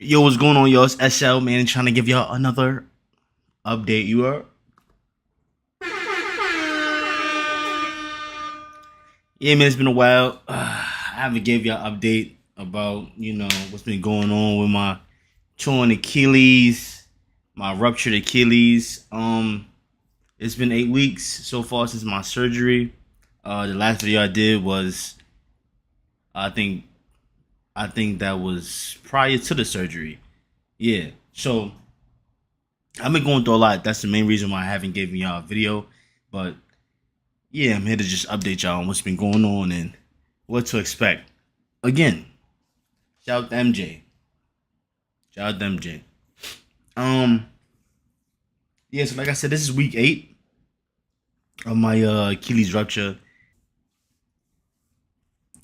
Yo, what's going on, yo? It's SL, man, trying to give y'all another update. You are? Yeah, man, it's been a while. I haven't gave y'all update about, what's been going on with my torn Achilles, my ruptured Achilles. It's been 8 weeks so far since my surgery. The last video I did was, I think, I think that was prior to the surgery. Yeah, so I've been going through a lot. That's the main reason why I haven't given y'all a video. But yeah, I'm here to just update y'all on what's been going on and what to expect. Again, shout out to MJ. Shout out to MJ. Um, yeah, so like I said, this is week 8 of my Achilles rupture.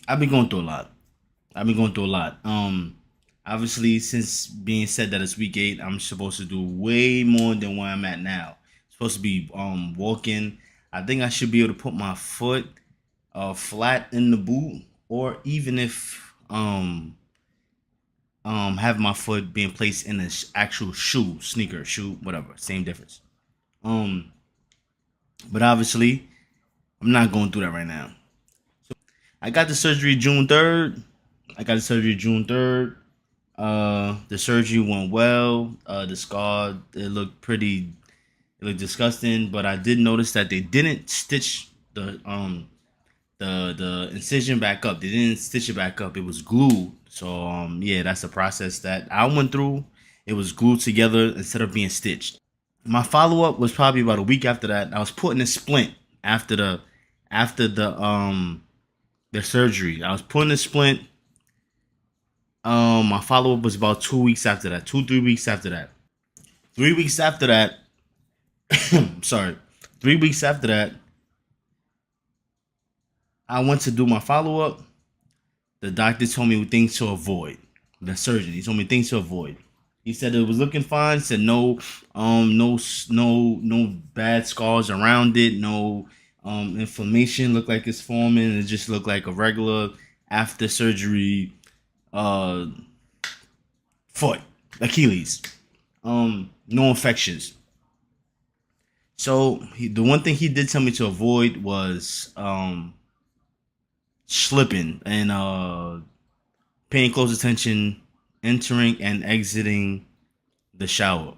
I've been going through a lot. Obviously, since being said that it's week 8, I'm supposed to do way more than where I'm at now. Supposed to be walking. I think I should be able to put my foot flat in the boot, or even if have my foot being placed in an actual shoe, sneaker, shoe, whatever, same difference. Um, but obviously, I'm not going through that right now. So I got the surgery June 3rd. The surgery went well. The scar, it looked disgusting, but I did notice that they didn't stitch the incision back up. They didn't stitch it back up. It was glued. So yeah, that's the process that I went through. It was glued together instead of being stitched. My follow up was probably about a week after that. I was putting a splint after the surgery. I was putting a splint. My follow up was about 2 weeks after that. 3 weeks after that. 3 weeks after that. Sorry. 3 weeks after that, I went to do my follow up. The doctor told me things to avoid. The surgeon, he told me things to avoid. He said it was looking fine. He said no bad scars around it. No inflammation looked like it's forming. It just looked like a regular after surgery uh foot, Achilles. No infections. So the one thing he did tell me to avoid was slipping and paying close attention entering and exiting the shower.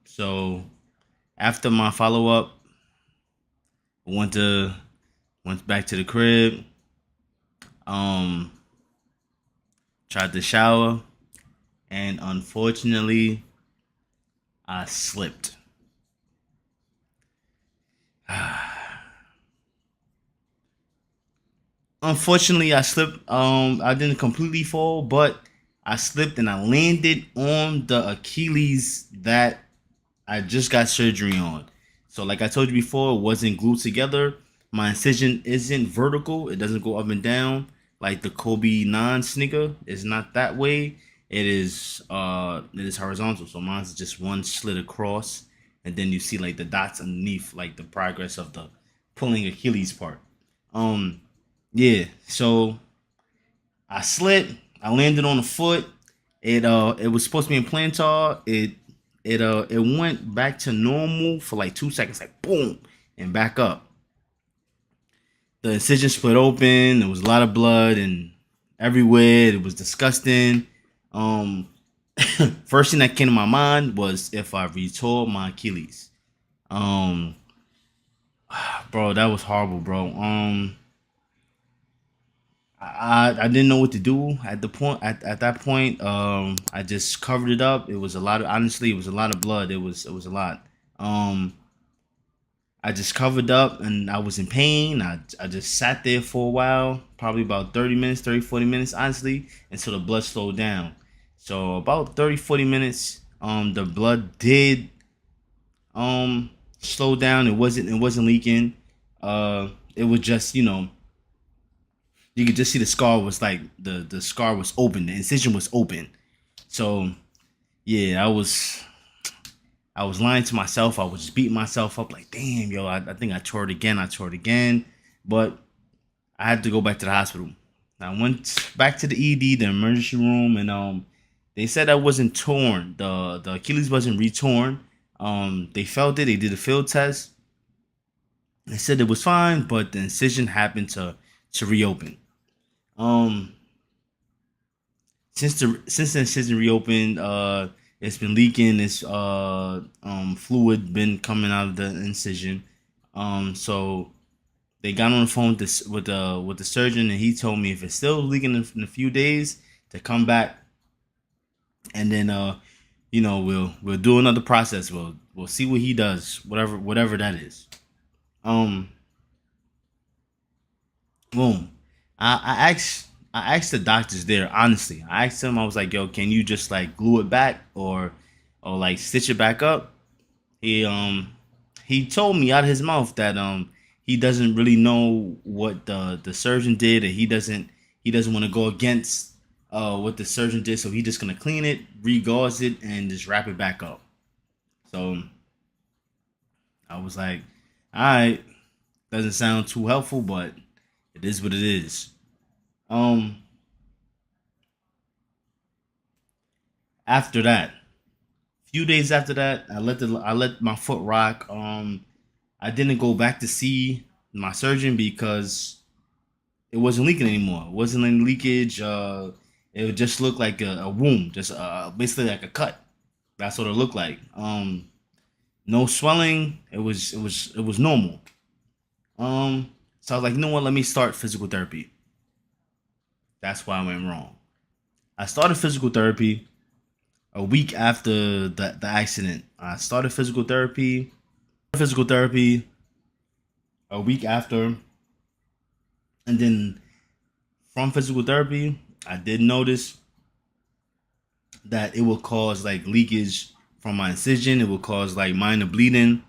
So after my follow up, went back to the crib. Tried to shower, and unfortunately, I slipped. Unfortunately, I slipped. I didn't completely fall, but I slipped and I landed on the Achilles that I just got surgery on. So, like I told you before, it wasn't glued together. My incision isn't vertical; it doesn't go up and down like the Kobe 9 sneaker. It's not that way. It is horizontal. So mine's just one slit across, and then you see like the dots underneath, like the progress of the pulling Achilles part. Um, yeah. So I slid. I landed on the foot. It was supposed to be in plantar. It went back to normal for like 2 seconds, like boom, and back up. The incision split open. There was a lot of blood and everywhere. It was disgusting. Um, First thing that came to my mind was if I retore my Achilles. Um, bro, that was horrible, bro. I didn't know what to do at the point at that point. I just covered it up. It was a lot of honestly, it was a lot of blood. It was a lot. Um, I just covered up and I was in pain. I just sat there for a while, probably about 30 minutes, 30, 40 minutes, honestly, until the blood slowed down. So about 30, 40 minutes, the blood did slow down. It wasn't leaking. It was just, you could just see the scar was like the scar was open, the incision was open. So yeah, I was lying to myself. I was just beating myself up like, damn, yo, I think I tore it again. But I had to go back to the hospital. I went back to the ED, the emergency room, and they said I wasn't torn. The Achilles wasn't retorn. They felt it. They did a field test. They said it was fine, but the incision happened to reopen. Um, since the incision reopened, it's been leaking. It's fluid been coming out of the incision. So they got on the phone with the surgeon, and he told me if it's still leaking in a few days to come back, and then we'll do another process. We'll see what he does, whatever that is. Um, Boom. I asked the doctors there, honestly. I asked them, I was like, yo, can you just like glue it back or like stitch it back up? He he told me out of his mouth that he doesn't really know what the surgeon did, and he doesn't want to go against what the surgeon did, so he just gonna clean it, re-gauze it, and just wrap it back up. So I was like, all right, doesn't sound too helpful, but it is what it is. Um, After that, few days after that, I let my foot rock. I didn't go back to see my surgeon because it wasn't leaking anymore. It wasn't any leakage. It would just look like a wound, just basically like a cut. That's what it looked like. No swelling. It was normal. So I was like, you know what? Let me start physical therapy. That's why I went wrong. I started physical therapy a week after the accident. I started physical therapy a week after, and then from physical therapy, I did notice that it will cause like leakage from my incision. It will cause like minor bleeding.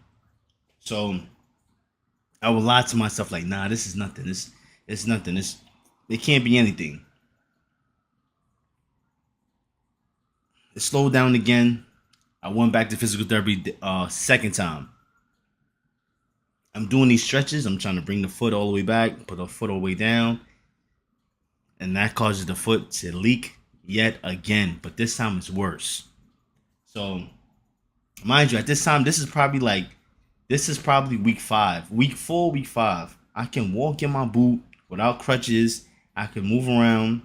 So I would lie to myself like, nah, this is nothing. It's nothing. It can't be anything. It slowed down again. I went back to physical therapy second time. I'm doing these stretches. I'm trying to bring the foot all the way back, put the foot all the way down, and that causes the foot to leak yet again. But this time it's worse. So, mind you, at this time, this is probably week 4, week 5. I can walk in my boot without crutches. I can move around,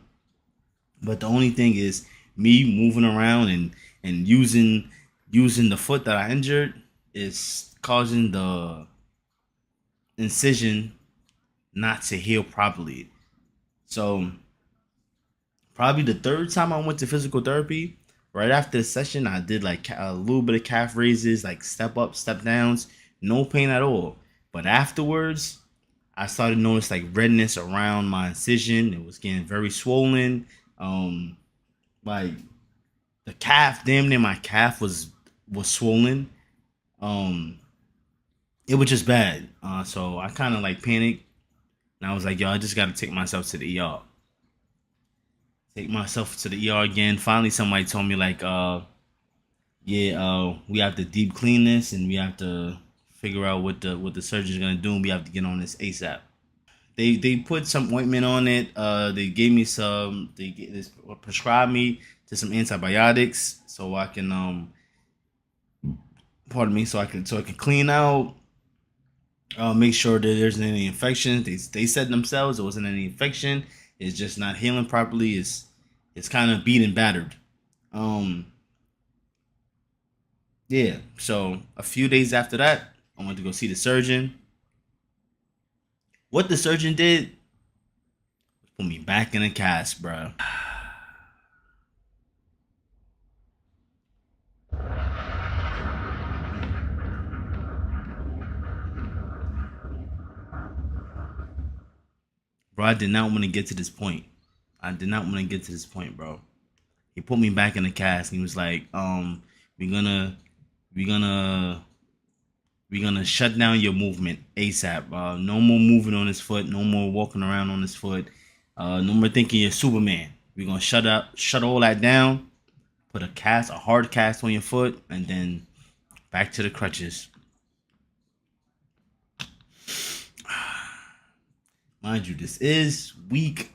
but the only thing is me moving around and using the foot that I injured is causing the incision not to heal properly. So probably the third time I went to physical therapy, right after the session, I did like a little bit of calf raises, like step up, step downs, no pain at all. But afterwards, I started noticing like redness around my incision. It was getting very swollen. Um, like the calf, damn near my calf was swollen. Um, it was just bad. So I kind of like panicked, and I was like, yo, I just got to take myself to the ER. Take myself to the ER again. Finally, somebody told me like, yeah, we have to deep clean this, and we have to figure out what the surgeon's gonna do, and we have to get on this ASAP. They put some ointment on it. They gave me some. They prescribed me to some antibiotics so I can pardon me, so I can clean out. Make sure that there's any infection. They said themselves there wasn't any infection. It's just not healing properly. It's kind of beat and battered. Um, yeah. So a few days after that, I went to go see the surgeon. What the surgeon did was put me back in a cast, bro. Bro, I did not want to get to this point. I did not want to get to this point, bro. He put me back in the cast, and he was like, we're gonna, we're gonna, we're gonna shut down your movement ASAP. No more moving on this foot. No more walking around on this foot. No more thinking you're Superman. We're gonna shut all that down. Put a hard cast on your foot, and then back to the crutches. Mind you, this is week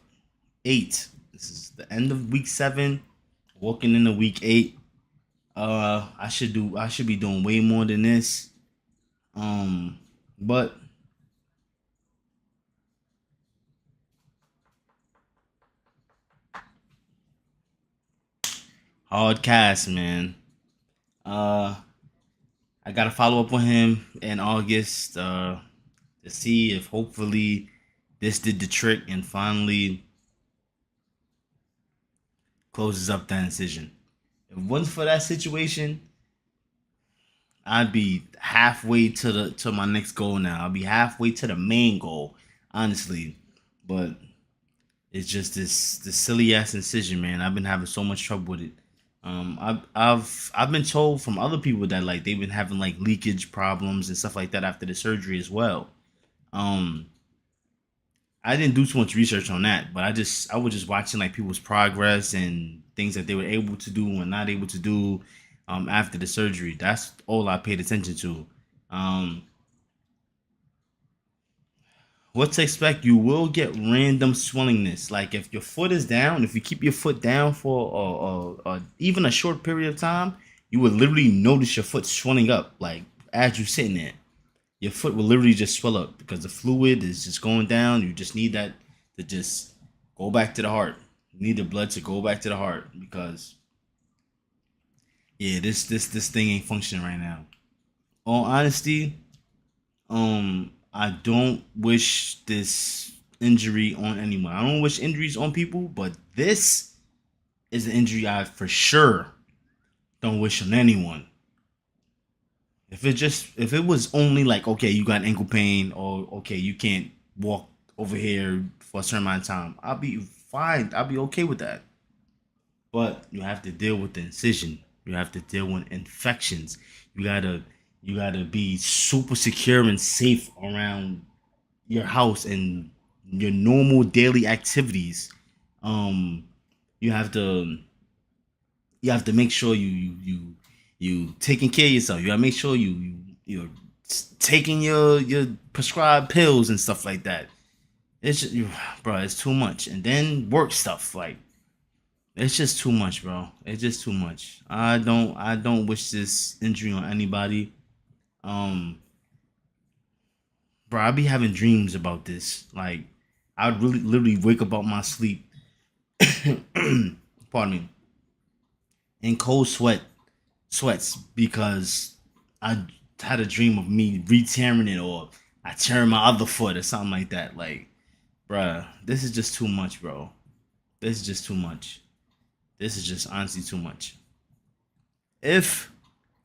8. This is the end of week 7, walking into week 8. I should be doing way more than this. But hard cast, man. Uh, I gotta follow up with him in August to see if hopefully this did the trick and finally closes up that incision. If it wasn't for that situation, I'd be halfway to my next goal now. I'll be halfway to the main goal, honestly. But it's just this silly ass incision, man. I've been having so much trouble with it. I've been told from other people that like they've been having like leakage problems and stuff like that after the surgery as well. Um, I didn't do too much research on that, but I was just watching like people's progress and things that they were able to do and not able to do after the surgery. That's all I paid attention to. Um, what to expect? You will get random swellingness. Like if your foot is down, if you keep your foot down for even a short period of time, you will literally notice your foot swelling up. Like as you're sitting there, your foot will literally just swell up because the fluid is just going down. You just need that to just go back to the heart. You need the blood to go back to the heart because yeah, this thing ain't functioning right now. All honesty, I don't wish this injury on anyone. I don't wish injuries on people, but this is an injury I for sure don't wish on anyone. If it was only like okay, you got ankle pain or okay, you can't walk over here for a certain amount of time, I'll be fine. I'll be okay with that. But you have to deal with the incision. You have to deal with infections. You gotta you gotta be super secure and safe around your house and your normal daily activities. Um, you have to make sure you taking care of yourself. You gotta make sure you're taking your prescribed pills and stuff like that. It's just, bro, it's too much. And then work stuff like it's just too much, bro. It's just too much. I don't wish this injury on anybody. Um, bro, I be having dreams about this. Like I'd really literally wake up out my sleep. Pardon me, in cold sweats because I had a dream of me re-tearing it or I tearing my other foot or something like that. Like, bruh, this is just too much, bro. This is just too much. This is just honestly too much. If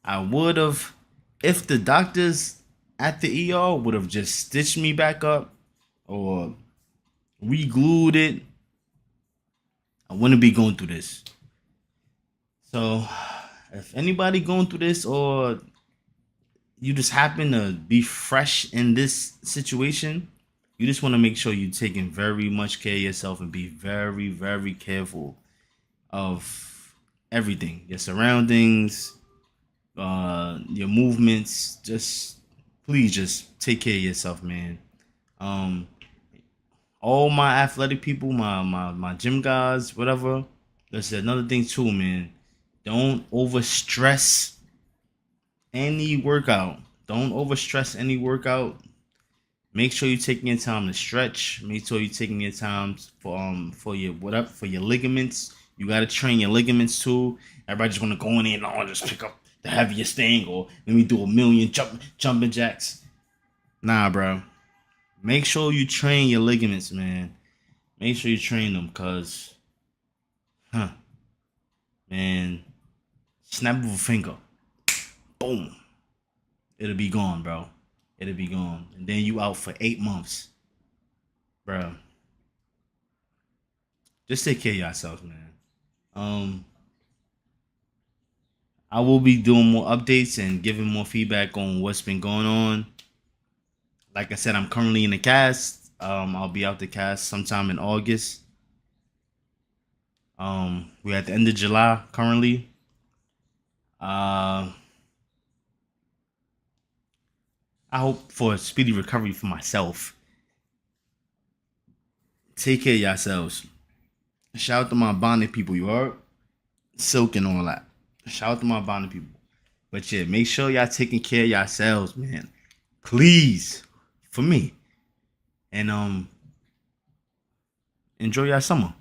I would have, if the doctors at the ER would have just stitched me back up or re-glued it, I wouldn't be going through this. So, if anybody going through this or you just happen to be fresh in this situation, you just want to make sure you're taking very much care of yourself and be very, very careful of everything, your surroundings, your movements. Just please, just take care of yourself, man. Um, all my athletic people, my gym guys, whatever. That's another thing too, man. Don't over stress any workout. Don't overstress any workout. Make sure you're taking your time to stretch. Make sure you're taking your time for your whatever for your ligaments. You gotta train your ligaments too. Everybody just wanna go in there and just pick up the heaviest thing or let me do a million jumping jacks. Nah, bro. Make sure you train your ligaments, man. Make sure you train them, cause, huh, man, snap of a finger, boom, it'll be gone, bro. It'll be gone, and then you out for 8 months, bro. Just take care of yourself, man. Um, I will be doing more updates and giving more feedback on what's been going on. Like I said, I'm currently in the cast. I'll be out the cast sometime in August. We're at the end of July currently. Uh, I hope for a speedy recovery for myself. Take care of yourselves. Shout out to my bonded people, you heard? Silk and all that. Shout out to my bonded people. But yeah, make sure y'all taking care of yourselves, man. Please. For me. And enjoy your summer.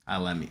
I let me.